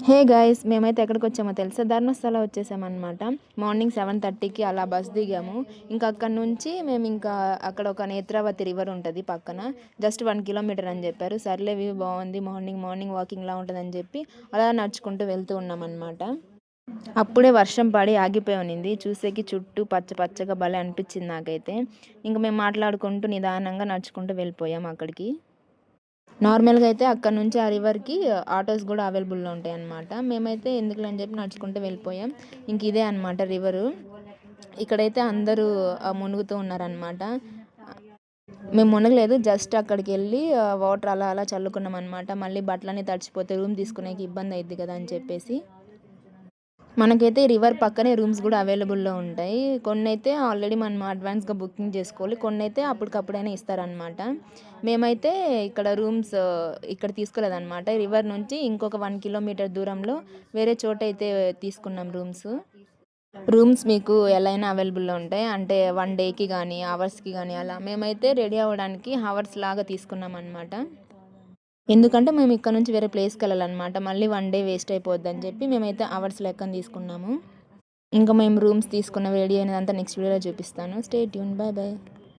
Hey guys, మేమైతే ఎక్కడికి వచ్చామో తెలుసా? ధర్మస్థల వచ్చేసామన్నమాట. మార్నింగ్ 7:30కి అలా బస్ దిగాము. ఇంకా అక్కడ నుంచి మేము ఇంకా అక్కడ ఒక నేత్రావతి రివర్ ఉంటుంది పక్కన, జస్ట్ 1 కిలోమీటర్ అని చెప్పారు. సర్లే, వ్యూ బాగుంది, మార్నింగ్ మార్నింగ్ వాకింగ్లా ఉంటుందని చెప్పి అలా నడుచుకుంటూ వెళ్తూ ఉన్నాం అనమాట. అప్పుడే వర్షం పడి ఆగిపోయి ఉన్నింది. చూసేకి చుట్టూ పచ్చ పచ్చగా భలే అనిపించింది నాకైతే. ఇంకా మేము మాట్లాడుకుంటూ నిదానంగా నడుచుకుంటూ వెళ్ళిపోయాం అక్కడికి. నార్మల్గా అయితే అక్కడ నుంచి ఆ రివర్కి ఆటోస్ కూడా అవైలబుల్లో ఉంటాయి అన్నమాట. మేమైతే ఎందుకులే అని చెప్పి నడుచుకుంటూ వెళ్ళిపోయాం. ఇంక ఇదే అనమాట రివరు. ఇక్కడైతే అందరూ మునుగుతూ ఉన్నారనమాట. మేము మునగలేదు, జస్ట్ అక్కడికి వెళ్ళి వాటర్ అలా అలా చల్లుకున్నాం అనమాట. మళ్ళీ బట్టలన్నీ తడిచిపోతే రూమ్ తీసుకునేకి ఇబ్బంది అయింది కదా అని చెప్పేసి. మనకైతే రివర్ పక్కనే రూమ్స్ కూడా అవైలబుల్లో ఉంటాయి. కొన్ని అయితే ఆల్రెడీ మనం అడ్వాన్స్గా బుకింగ్ చేసుకోవాలి, కొన్ని అయితే అప్పటికప్పుడైనా ఇస్తారనమాట. మేమైతే ఇక్కడ రూమ్స్ ఇక్కడ తీసుకోలేదన్నమాట. రివర్ నుంచి ఇంకొక 1 కిలోమీటర్ దూరంలో వేరే చోట అయితే తీసుకున్నాం రూమ్స్ మీకు ఎలా అయినా అవైలబుల్లో ఉంటాయి. అంటే 1 డేకి కానీ అవర్స్కి కానీ అలా. మేమైతే రెడీ అవ్వడానికి అవర్స్ లాగా తీసుకున్నాం అనమాట. ఎందుకంటే మేము ఇక్కడ నుంచి వేరే ప్లేస్కి వెళ్ళాలన్నమాట. మళ్ళీ 1 డే వేస్ట్ అయిపోద్ది అని చెప్పి మేమైతే అవర్స్ లెక్కన తీసుకున్నాము. ఇంకా మేము రూమ్స్ తీసుకున్న వీడియో అనేదంతా నెక్స్ట్ వీడియోలో చూపిస్తాను. Stay tune. Bye bye.